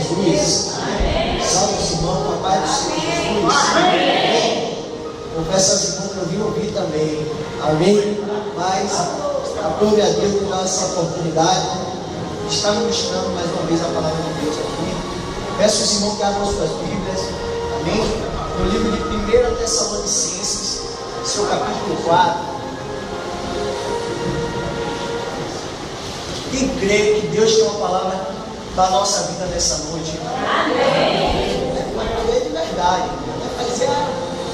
Jesus. Salve os irmãos, com a paz do Senhor Jesus. Amém. Confesso aos irmãos que eu vim ouvir também. Amém. Mas aprove a Deus por dar essa oportunidade. Está ministrando mais uma vez a palavra de Deus aqui. Peço aos irmãos que abram suas Bíblias. Amém. No livro de 1 Tessalonicenses, seu capítulo 4. Quem crê que Deus tem uma palavra para a nossa vida nessa noite? Amém. Não crê de verdade. Não vai dizer,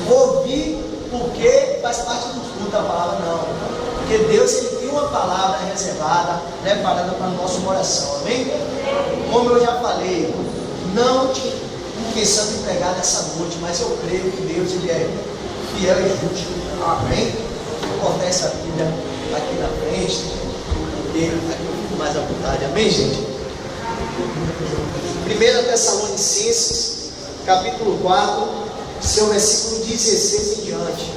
vou ouvir porque faz parte do culto a palavra, não. Porque Deus ele tem uma palavra reservada, preparada para o nosso coração. Amém? Como eu já falei, não te pensando em pregar nessa noite, mas eu creio que Deus ele é fiel e justo. Amém? Vou cortar essa Bíblia aqui na frente, porque aqui eu fico mais à vontade. Amém, gente? 1 Tessalonicenses, capítulo 4, seu versículo 16 em diante.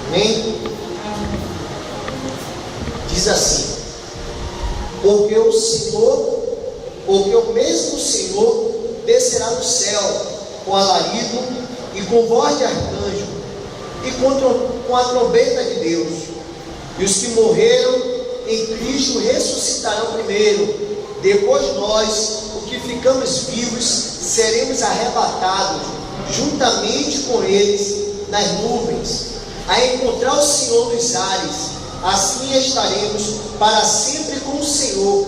Amém? Diz assim: porque o mesmo Senhor descerá do céu com alarido e com voz de arcanjo e com a trombeta de Deus, e os que morreram em Cristo ressuscitarão primeiro. Depois nós, os que ficamos vivos, seremos arrebatados juntamente com eles nas nuvens, a encontrar o Senhor nos ares. Assim estaremos para sempre com o Senhor.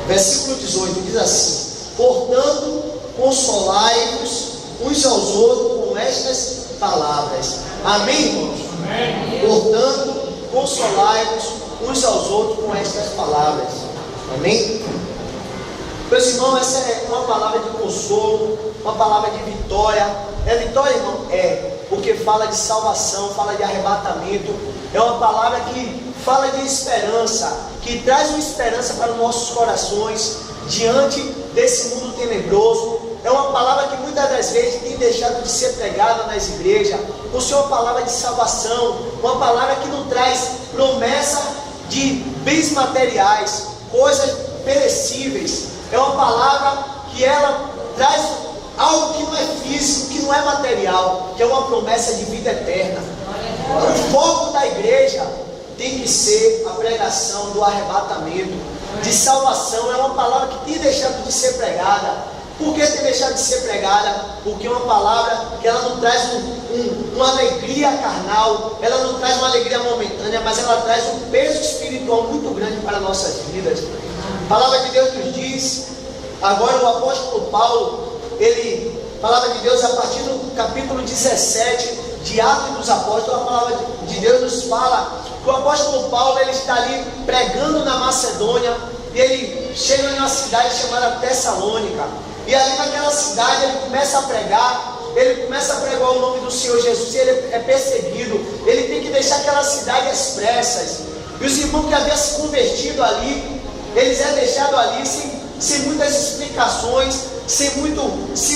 Versículo 18 diz assim: portanto, consolai-vos uns aos outros com estas palavras. Amém, irmãos? Amém. Portanto, consolai-vos uns aos outros com estas palavras. Amém? Meus irmãos, essa é uma palavra de consolo, uma palavra de vitória. É vitória, irmão? É, porque fala de salvação, fala de arrebatamento. É uma palavra que fala de esperança, que traz uma esperança para os nossos corações diante desse mundo tenebroso. É uma palavra que muitas das vezes tem deixado de ser pregada nas igrejas, por ser uma palavra de salvação, uma palavra que não traz promessa de bens materiais, coisas perecíveis. É uma palavra que ela traz algo que não é físico, que não é material, que é uma promessa de vida eterna. O foco da igreja tem que ser a pregação do arrebatamento, de salvação. É uma palavra que tem deixado de ser pregada. Por que tem deixado de ser pregada? Porque é uma palavra que ela não traz uma alegria carnal, ela não traz uma alegria momentânea, mas ela traz um peso espiritual muito grande para nossas vidas. A palavra de Deus nos diz, agora o apóstolo Paulo, a palavra de Deus a partir do capítulo 17 de Atos dos Apóstolos, a palavra de Deus nos fala que o apóstolo Paulo ele está ali pregando na Macedônia, e ele chega em uma cidade chamada Tessalônica, e ali naquela cidade ele começa a pregar o nome do Senhor Jesus, e ele é perseguido, ele tem que deixar aquela cidade às pressas, e os irmãos que haviam se convertido ali, eles é deixado ali sem muitas explicações, sem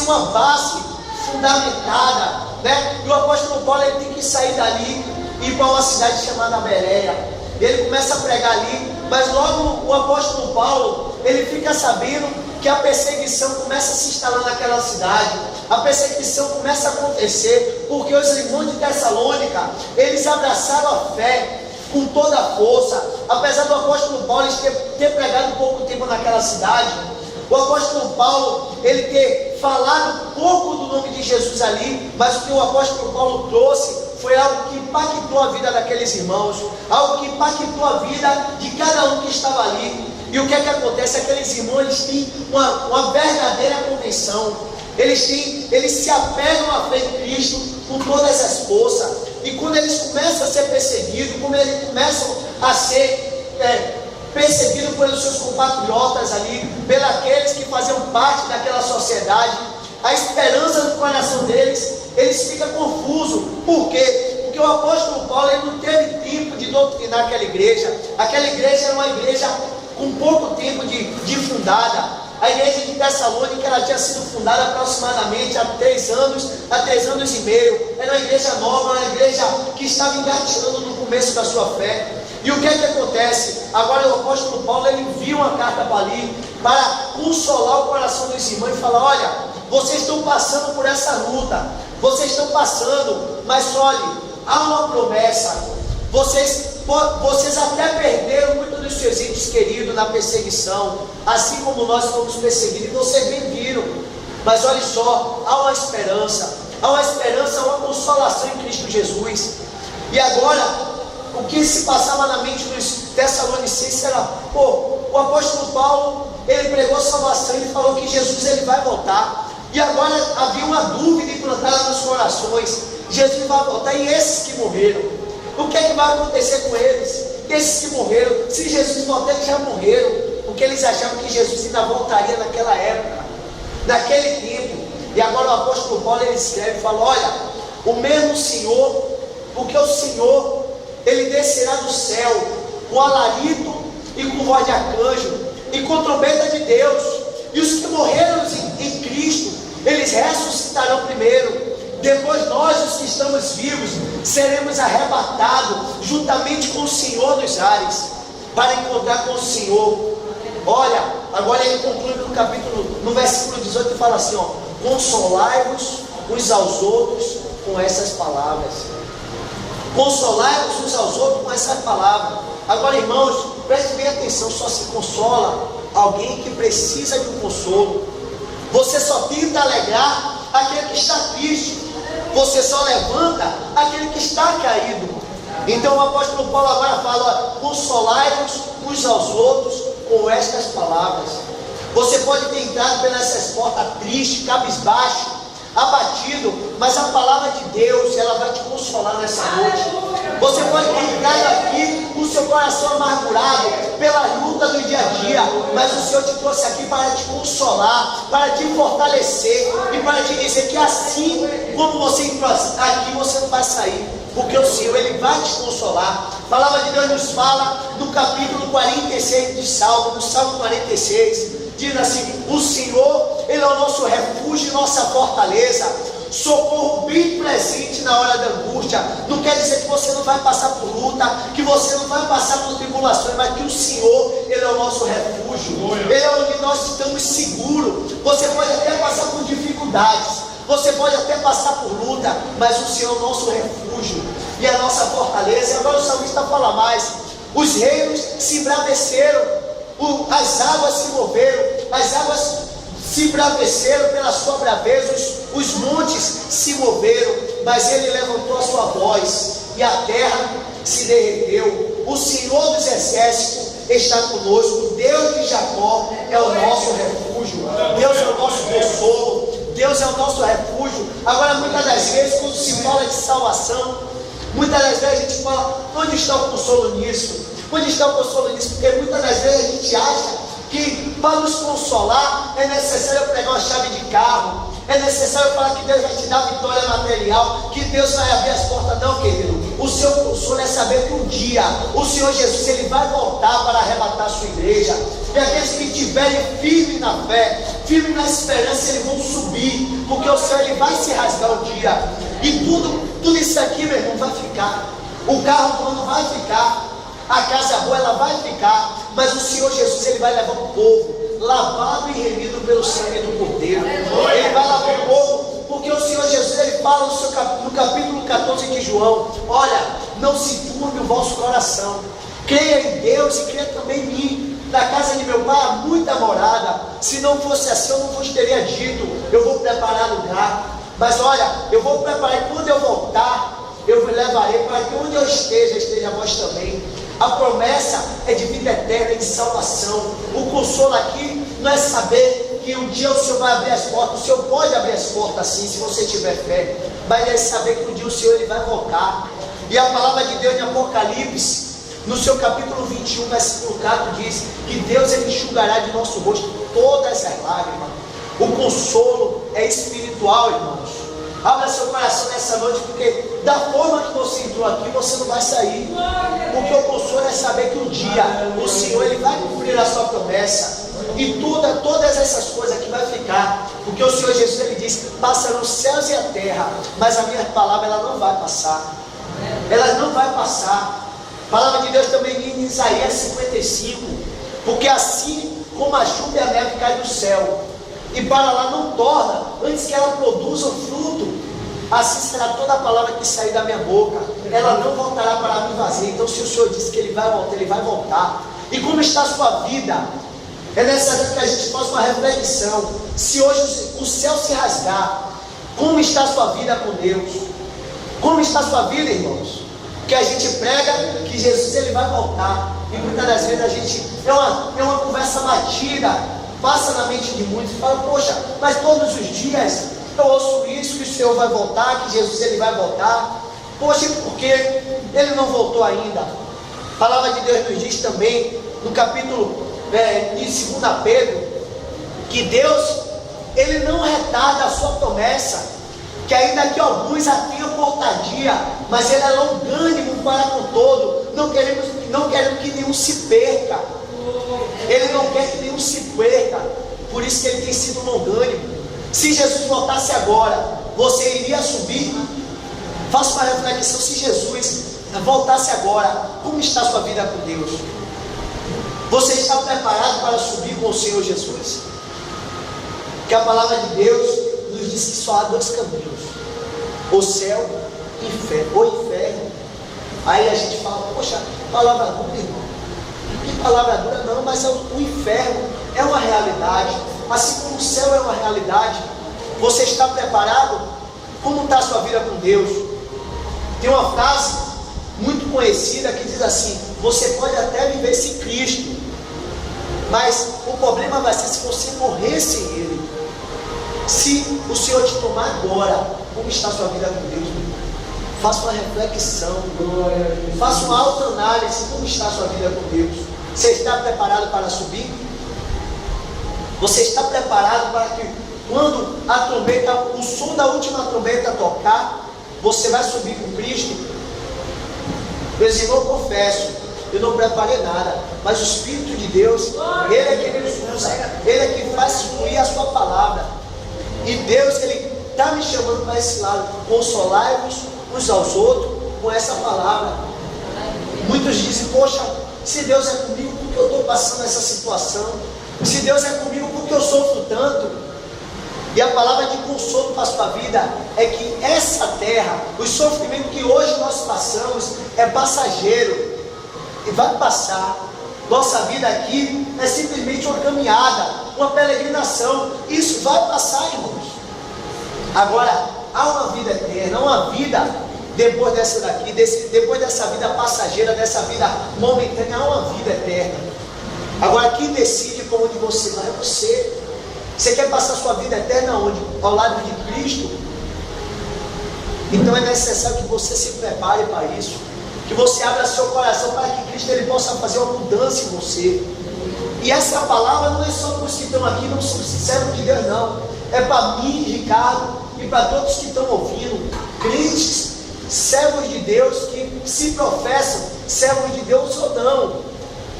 uma base fundamentada, né? E o apóstolo Paulo ele tem que sair dali e ir para uma cidade chamada Bereia. Ele começa a pregar ali, mas logo o apóstolo Paulo ele fica sabendo que a perseguição começa a se instalar naquela cidade. A perseguição começa a acontecer porque os irmãos de Tessalônica eles abraçaram a fé com toda a força. Apesar do apóstolo Paulo ter pregado pouco tempo naquela cidade, o apóstolo Paulo ele ter falado pouco do nome de Jesus ali, mas o que o apóstolo Paulo trouxe foi algo que impactou a vida daqueles irmãos, algo que impactou a vida de cada um que estava ali. E o que é que acontece? Aqueles irmãos eles têm uma verdadeira convenção, eles se apegam à fé em Cristo com todas as forças, e quando eles começam a ser perseguidos, quando eles começam a ser perseguidos pelos seus compatriotas ali, pelos aqueles que faziam parte daquela sociedade, a esperança do coração deles, eles ficam confusos. Por quê? Porque o apóstolo Paulo ele não teve tempo de doutrinar aquela igreja. Aquela igreja era uma igreja com pouco tempo de fundada. A igreja de Tessalônica ela tinha sido fundada aproximadamente há 3 anos e meio. Era uma igreja nova, uma igreja que estava engatinhando no começo da sua fé. E o que é que acontece? Agora o apóstolo Paulo ele envia uma carta para ali, para consolar o coração dos irmãos e falar: olha, vocês estão passando por essa luta, vocês estão passando, mas olhe, há uma promessa. Vocês até perderam muitos dos seus entes queridos na perseguição, assim como nós fomos perseguidos, e vocês bem viram. Mas olhe só, há uma esperança, há uma consolação em Cristo Jesus. E agora, o que se passava na mente dos Tessalonicenses era: o apóstolo Paulo, ele pregou salvação, ele falou que Jesus ele vai voltar. E agora havia uma dúvida implantada nos corações: Jesus vai voltar, e esses que morreram, o que é que vai acontecer com eles? Esses que morreram, se Jesus voltar, eles já morreram, porque eles achavam que Jesus ainda voltaria naquela época, naquele tempo. E agora o apóstolo Paulo ele escreve e fala: olha, o mesmo Senhor, porque o Senhor ele descerá do céu com alarido e com voz de arcanjo e com trombeta de Deus, e os que morreram em Cristo, eles ressuscitarão primeiro. Depois nós, os que estamos vivos, seremos arrebatados juntamente com o Senhor nos ares, para encontrar com o Senhor. Olha, agora ele conclui no versículo 18 e fala assim: ó, consolai-vos uns aos outros com essas palavras. Consolai-vos uns aos outros com essas palavras. Agora, irmãos, preste bem atenção: só se consola alguém que precisa de um consolo. Você só tenta alegrar aquele que está triste. Você só levanta aquele que está caído. Então o apóstolo Paulo agora fala: consolai-vos uns aos outros com estas palavras. Você pode ter entrado pelas portas triste, cabisbaixo, abatido, mas a palavra de Deus, ela vai te consolar nessa noite. Você pode ter entrado aqui com o seu coração amargurado pela luta do dia a dia, mas o Senhor te trouxe aqui para te consolar, para te fortalecer e para te dizer que assim como você entrou aqui, você não vai sair, porque o Senhor ele vai te consolar. A palavra de Deus nos fala no capítulo 46 de Salmo, no Salmo 46, diz assim: o Senhor ele é o nosso refúgio e nossa fortaleza, socorro bem presente na hora da angústia. Não quer dizer que você não vai passar por luta, que você não vai passar por tribulações, mas que o Senhor ele é o nosso refúgio, ele é onde nós estamos seguros. Você pode até passar por dificuldades, você pode até passar por luta, mas o Senhor é o nosso refúgio e a nossa fortaleza. E agora o salmista fala mais: os reinos se embraveceram, as águas se moveram, as águas se embraveceram pela sua braveza, os montes se moveram, mas ele levantou a sua voz e a terra se derreteu. O Senhor dos exércitos está conosco. Deus de Jacó é o nosso refúgio, Deus é o nosso consolo, Deus é o nosso refúgio. Agora, muitas das vezes, quando se fala de salvação, muitas das vezes a gente fala: onde está o consolo nisso? Onde está o consolo nisso? Porque muitas das vezes a gente acha que para nos consolar é necessário pregar uma chave de carro, é necessário falar que Deus vai te dar vitória material, que Deus vai abrir as portas. Não, querido, o seu consolo é saber que um dia o Senhor Jesus ele vai voltar para arrebatar a sua igreja, e aqueles que estiverem firmes na fé, firmes na esperança, eles vão subir, porque o Senhor ele vai se rasgar um dia, e tudo isso aqui, meu irmão, vai ficar. O carro do ano vai ficar, a casa boa ela vai ficar, mas o Senhor Jesus ele vai levar o povo lavado e remido pelo sangue do Cordeiro. Ele vai lavar o povo, porque o Senhor Jesus ele fala no capítulo 14 de João: olha, não se turbe o vosso coração, creia em Deus e creia também em mim. Na casa de meu pai há muita morada, se não fosse assim eu não vos teria dito: eu vou preparar lugar. Mas olha, eu vou preparar, e quando eu voltar eu vos levarei para que onde eu esteja vós também. A promessa é de vida eterna e de salvação. O consolo aqui não é saber que um dia o Senhor vai abrir as portas. O Senhor pode abrir as portas sim, se você tiver fé, mas é saber que um dia o Senhor ele vai voltar. E a palavra de Deus em Apocalipse, no seu capítulo 21, versículo 4, diz que Deus ele enxugará de nosso rosto todas as lágrimas. O consolo é espiritual, irmãos. Abra seu coração nessa noite, porque da forma que você entrou aqui, você não vai sair. Porque o consolo é saber que um dia o Senhor ele vai cumprir a sua promessa. E todas essas coisas aqui vai ficar. Porque o Senhor Jesus ele diz: passarão os céus e a terra, mas a minha palavra ela não vai passar. Ela não vai passar. A palavra de Deus também diz em Isaías 55: porque assim como a chuva e a neve cai do céu, e para lá não torna, antes que ela produza o fruto, assim será toda a palavra que sair da minha boca, ela não voltará para mim vazia. Então, se o Senhor disse que Ele vai voltar, Ele vai voltar. E como está a sua vida? É necessário que a gente faça uma reflexão. Se hoje o céu se rasgar, como está a sua vida com Deus? Como está a sua vida, irmãos? Que a gente prega que Jesus Ele vai voltar, e muitas das vezes a gente é uma conversa batida, passa na mente de muitos e fala: poxa, mas todos os dias eu ouço isso, que o Senhor vai voltar, que Jesus Ele vai voltar. Poxa, e por que Ele não voltou ainda? A palavra de Deus nos diz também, no capítulo de 2 Pedro, que Deus, Ele não retarda a sua promessa, que ainda que alguns a tenham por tardia, mas Ele é longânimo para com todo, não queremos que nenhum se perca. Ele não quer que nenhum se perca, por isso que Ele tem sido longânimo. Se Jesus voltasse agora, você iria subir? Faça uma reflexão. Se Jesus voltasse agora, como está a sua vida com Deus? Você está preparado para subir com o Senhor Jesus? Que a palavra de Deus nos diz que só há dois caminhos: o céu e o inferno. Aí a gente fala: poxa, palavra dura, irmão. Que palavra dura? Não, mas o inferno é uma realidade, assim como o céu é uma realidade. Você está preparado? Como está a sua vida com Deus? Tem uma frase muito conhecida que diz assim: você pode até viver sem Cristo, mas o problema vai ser se você morrer sem Ele. Se o Senhor te tomar agora, como está a sua vida com Deus? Faça uma reflexão, faça uma autoanálise. Como está a sua vida com Deus? Você está preparado para subir? Você está preparado para que quando a trombeta, o som da última trombeta tocar, você vai subir com Cristo? Meus irmãos, eu confesso, eu não preparei nada, mas o Espírito de Deus, Ele é que nos usa, Ele é que faz fluir a sua palavra. E Deus, Ele está me chamando para esse lado: consolai-vos uns aos outros com essa palavra. Muitos dizem: poxa, se Deus é comigo, por que eu estou passando essa situação? Se Deus é comigo, por que eu sofro tanto? E a palavra de consolo para a sua vida é que essa terra, o sofrimento que hoje nós passamos, é passageiro e vai passar. Nossa vida aqui é simplesmente uma caminhada, uma peregrinação. Isso vai passar, irmãos. Agora, há uma vida eterna, uma vida depois dessa daqui, depois dessa vida passageira, dessa vida momentânea, há uma vida eterna. Agora, quem decide para onde você vai é você. Você quer passar sua vida eterna onde? Ao lado de Cristo? Então é necessário que você se prepare para isso, que você abra seu coração para que Cristo Ele possa fazer uma mudança em você. E essa palavra não é só para os que estão aqui, não são servos de Deus, não. É para mim, Ricardo, e para todos que estão ouvindo, crentes, servos de Deus, que se professam servos de Deus ou não.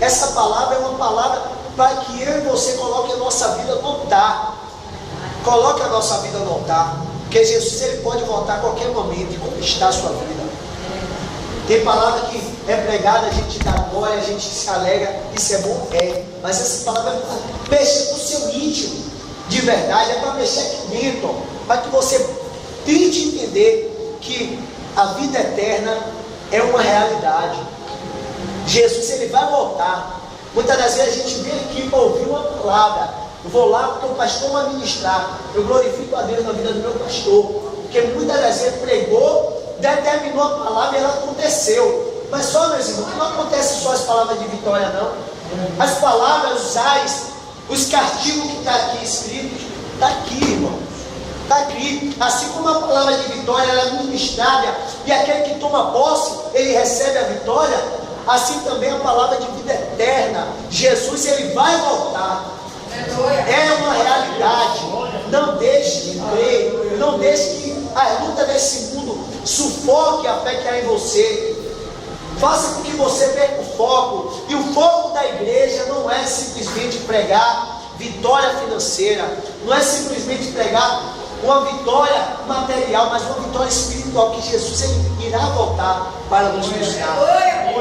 Essa palavra é uma palavra para que eu e você coloque a nossa vida no altar. Coloque a nossa vida no altar, porque Jesus Ele pode voltar a qualquer momento e conquistar a sua vida. Tem palavra que é pregada, a gente dá glória, a gente se alegra, isso é bom, mas essa palavra é para mexer com o seu íntimo, de verdade, é para mexer aqui dentro, para que você tente entender que a vida eterna é uma realidade. Jesus Ele vai voltar. Muitas das vezes a gente vem aqui para ouvir uma palavra. Eu vou lá porque o pastor vai ministrar. Eu glorifico a Deus na vida do meu pastor, porque muitas das vezes pregou, determinou a palavra e ela aconteceu. Mas só, meus irmãos, não acontece só as palavras de vitória, não. As palavras, os ais, os castigos que está aqui escritos, está aqui, irmãos. Está aqui. Assim como a palavra de vitória ela é ministrada, e aquele que toma posse, ele recebe a vitória. Assim também a palavra de vida eterna. Jesus, Ele vai voltar. É uma realidade. Não deixe de crer. Não deixe que a luta desse mundo sufoque a fé que há em você. Faça com que você perca o foco. E o foco da igreja não é simplesmente pregar vitória financeira. Não é simplesmente pregar uma vitória material, mas uma vitória espiritual, que Jesus Ele irá voltar para nos buscar.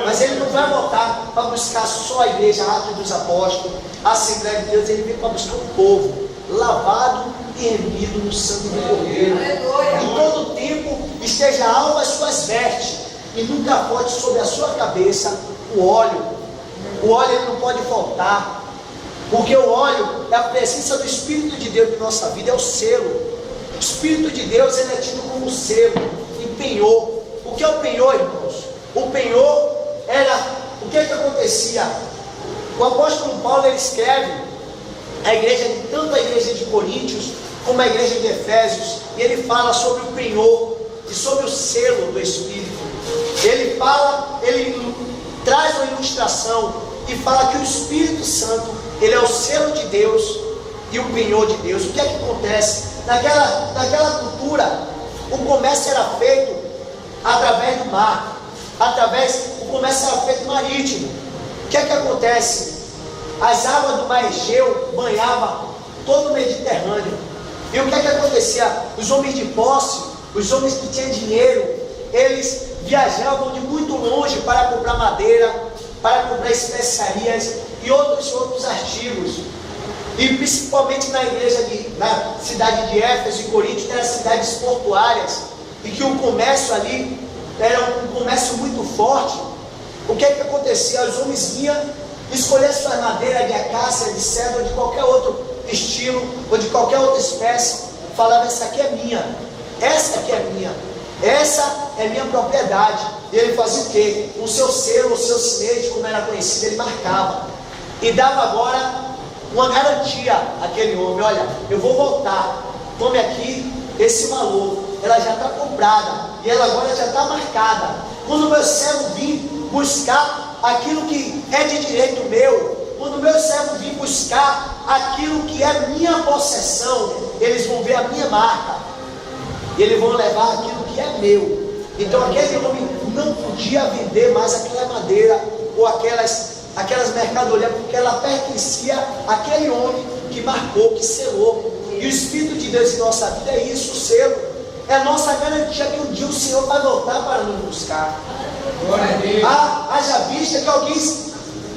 Mas ele não vai voltar para buscar só a igreja, a Atos dos Apóstolos, a Assembleia de Deus. Ele vem para buscar um povo lavado e remido no sangue do Cordeiro. De todo tempo esteja alvo as suas vestes, e nunca pode sobre a sua cabeça o óleo. O óleo ele não pode faltar, porque o óleo é a presença do Espírito de Deus em nossa vida, é o selo. O Espírito de Deus ele é tido como selo e penhor. O que é o penhor, irmãos? O penhor era, o que acontecia? O apóstolo Paulo ele escreve a igreja, tanto a igreja de Coríntios como a igreja de Efésios, e ele fala sobre o penhor e sobre o selo do Espírito. Ele fala, ele traz uma ilustração e fala que o Espírito Santo ele é o selo de Deus e o penhor de Deus. O que é que acontece? Naquela cultura, o comércio era feito através do mar, o comércio era feito marítimo. O que é que acontece? As águas do mar Egeu banhavam todo o Mediterrâneo. E o que é que acontecia? Os homens de posse, os homens que tinham dinheiro, eles viajavam de muito longe para comprar madeira, para comprar especiarias e outros artigos. E principalmente na cidade de Éfeso e Corinto, que eram cidades portuárias, e que o comércio ali era um comércio muito forte. O que é que acontecia? Os homens vinham escolher suas madeiras de acácia, de cedro, ou de qualquer outro estilo, ou de qualquer outra espécie, falavam: essa aqui é minha, essa aqui é minha, essa é minha propriedade. E ele fazia o quê? O seu selo, o seu sinete, como era conhecido, ele marcava e dava agora uma garantia àquele homem: olha, eu vou voltar, tome aqui esse valor, ela já está comprada e ela agora já está marcada. Quando o meu servo vir buscar aquilo que é de direito meu, quando o meu servo vir buscar aquilo que é minha possessão, eles vão ver a minha marca e eles vão levar aquilo que é meu. Então aquele homem não podia vender mais aquela madeira ou aquelas mercadorias, porque ela pertencia àquele homem que marcou, que selou. E o Espírito de Deus em nossa vida é isso, o selo. É a nossa garantia que um dia o Senhor vai voltar para nos buscar. Haja vista que alguém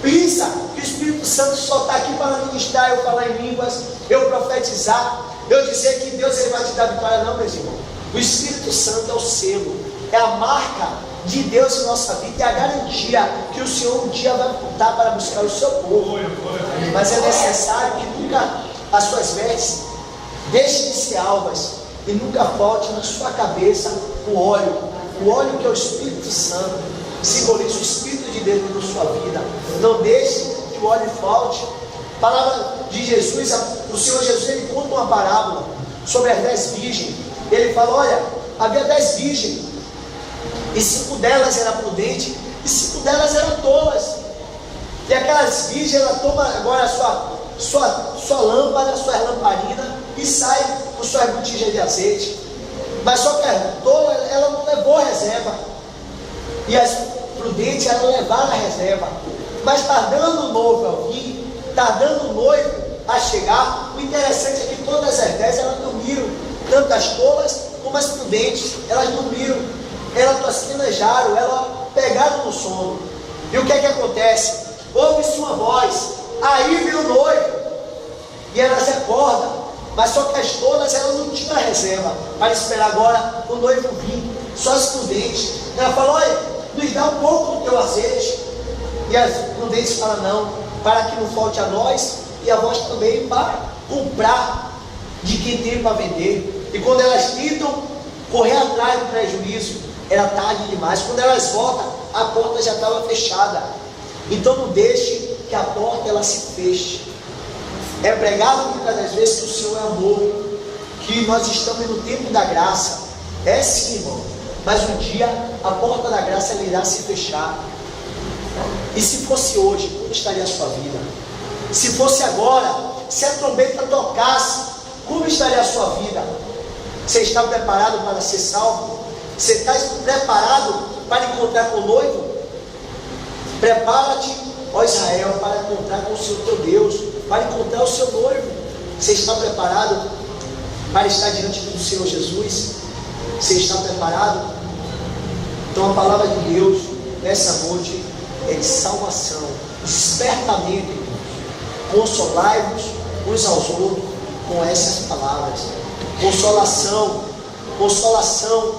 pensa que o Espírito Santo só está aqui para ministrar, eu falar em línguas, eu profetizar, eu dizer que Deus ele vai te dar vitória. Não, meus irmãos. O Espírito Santo é o selo, é a marca de Deus em nossa vida, é a garantia que o Senhor um dia vai voltar para buscar o seu povo. Mas é necessário que nunca as suas vestes deixem de ser alvas e nunca falte na sua cabeça o óleo que é o Espírito Santo, simboliza o Espírito de Deus na sua vida. Não deixe que o óleo falte. A palavra de Jesus, o Senhor Jesus, ele conta uma parábola sobre as 10 virgens. Ele fala: olha, havia 10 virgens, e 5 delas eram prudentes, e 5 delas eram tolas. E aquelas virgens, ela toma agora a sua lâmpada, a sua lamparina, e sai com suas botijas de azeite. Mas só que a tola, ela não levou a reserva, e as prudentes, elas levaram a reserva. Mas tardando o noivo a vir, tardando o noivo a chegar, o interessante é que todas as 10 elas dormiram, tanto as tolas como as prudentes, elas dormiram, elas tosquenejaram, elas pegaram no sono. E o que é que acontece? Ouve-se uma voz, aí vem o noivo, e elas acordam. Mas só que as tolas, elas não tinham reserva para esperar agora o noivo vir, só as prudentes. Ela falou: olha, nos dá um pouco do teu azeite. E as prudentes falam: não, para que não falte a nós e a vós também, para comprar de quem tem para vender. E quando elas tentam correr atrás do prejuízo, era tarde demais. Quando elas voltam, a porta já estava fechada. Então não deixe que a porta ela se feche. É pregado muitas das vezes que o Senhor é amor, que nós estamos no tempo da graça. É sim, irmão. Mas um dia a porta da graça ela irá se fechar. E se fosse hoje, como estaria a sua vida? Se fosse agora, se a trombeta tocasse, como estaria a sua vida? Você está preparado para ser salvo? Você está preparado para encontrar com o noivo? Prepara-te, ó Israel, para encontrar com o Senhor teu Deus, para encontrar o seu noivo. Você está preparado para estar diante do Senhor Jesus? Você está preparado? Então a palavra de Deus nessa noite é de salvação, despertamento, irmãos. Consolai-vos uns aos outros com essas palavras. Consolação, consolação,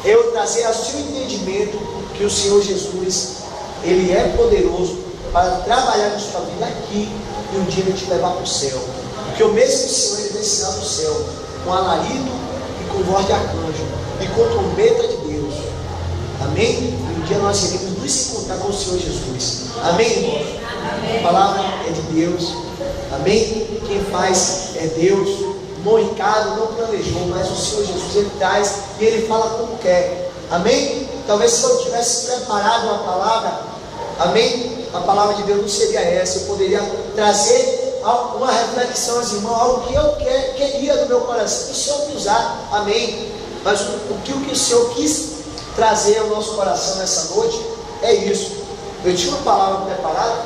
eu trazer ao seu entendimento que o Senhor Jesus, Ele é poderoso para trabalhar na sua vida aqui e um dia Ele te levar para o céu. Porque o mesmo Senhor, Ele descerá do céu com alarido e com voz de arcanjo e com trombeta de Deus. Amém? E um dia nós iremos nos encontrar com o Senhor Jesus. Amém, irmãos? A palavra é de Deus. Amém? Quem faz é Deus. Não Ricardo não planejou, mas o Senhor Jesus, Ele traz e Ele fala como quer. Amém? Talvez se eu tivesse preparado uma palavra, amém? A palavra de Deus não seria essa. Eu poderia trazer uma reflexão aos irmãos, algo que eu queria do meu coração, o Senhor me usar, amém? Mas o que o Senhor quis trazer ao nosso coração nessa noite é isso. Eu tinha uma palavra preparada,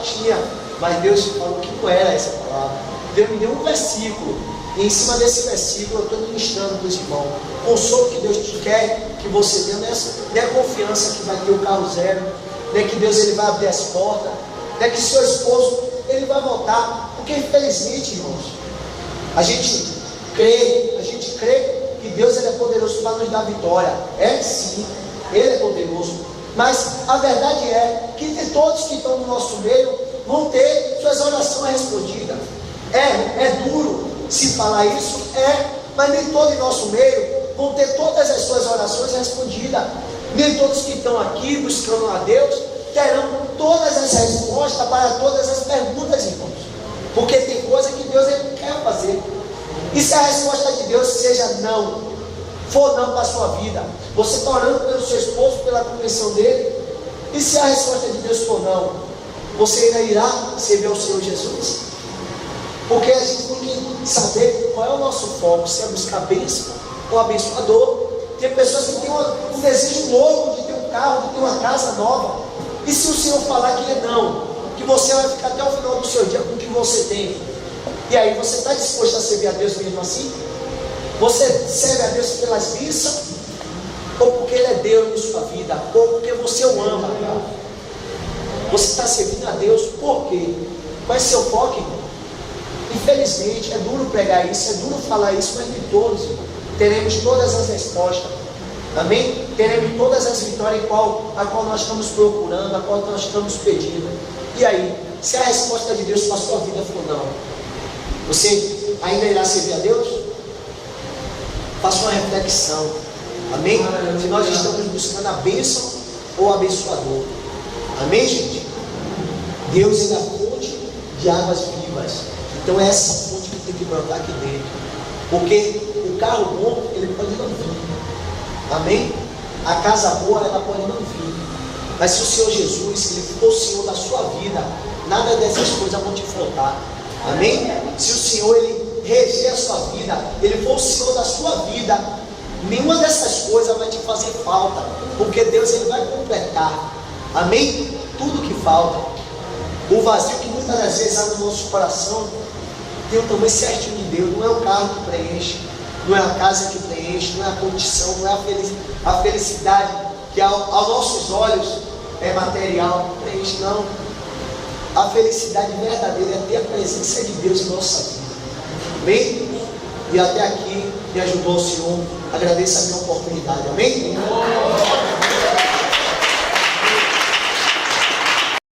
mas Deus falou que não era essa palavra. Deus me deu um versículo, e em cima desse versículo eu estou ministrando para os irmãos. O consolo que Deus te quer que você tenha, não é a confiança que vai ter o carro zero, não é que Deus Ele vai abrir as portas, não é que seu esposo Ele vai voltar, porque infelizmente, irmãos, a gente crê que Deus Ele é poderoso para nos dar vitória. É sim, Ele é poderoso, mas a verdade é que de todos que estão no nosso meio vão ter suas orações respondidas. É duro se falar isso, mas nem todos em nosso meio vão ter todas as suas orações respondidas. Nem todos que estão aqui buscando a Deus terão todas as respostas para todas as perguntas, irmãos, porque tem coisa que Deus Ele quer fazer. E se a resposta de Deus seja não, for não para a sua vida, você está orando pelo seu esposo, pela conversão dele, e se a resposta de Deus for não, você ainda irá servir ao Senhor Jesus? Porque a gente tem que saber qual é o nosso foco, se é buscar bênção ou abençoador. Tem pessoas que têm um desejo louco de ter um carro, de ter uma casa nova, e se o Senhor falar que é não, que você vai ficar até o final do seu dia com o que você tem, e aí você está disposto a servir a Deus mesmo assim? Você serve a Deus pelas bênçãos, ou porque Ele é Deus em sua vida, ou porque você o ama? Você está servindo a Deus por quê? Qual é seu foco, irmão? Infelizmente, é duro pregar isso, é duro falar isso, mas de todos, irmão, teremos todas as respostas. Amém? Teremos todas as vitórias a qual nós estamos procurando, a qual nós estamos pedindo. E aí, se a resposta de Deus para a sua vida for não, você ainda irá servir a Deus? Faça uma reflexão. Amém? Se nós estamos buscando a bênção ou abençoador. Amém, gente? Deus é a fonte de águas vivas. Então é essa fonte que tem que brotar aqui dentro. Porque o carro bom, ele pode não vir. Amém? A casa boa, ela pode não vir. Mas se o Senhor Jesus, Ele for o Senhor da sua vida, nada dessas coisas vão te faltar. Amém? Se o Senhor, Ele reger a sua vida, Ele for o Senhor da sua vida, nenhuma dessas coisas vai te fazer falta. Porque Deus, Ele vai completar. Amém? Tudo que falta. O vazio que muitas das vezes há no nosso coração tem o tamanho certinho de Deus. Não é o carro que preenche, não é a casa que preenche, não é a condição, não é a felicidade que aos nossos olhos é material, preenche, não. A felicidade verdadeira é ter a presença de Deus em nossa vida. Amém? E até aqui me ajudou o Senhor. Agradeço a minha oportunidade. Amém?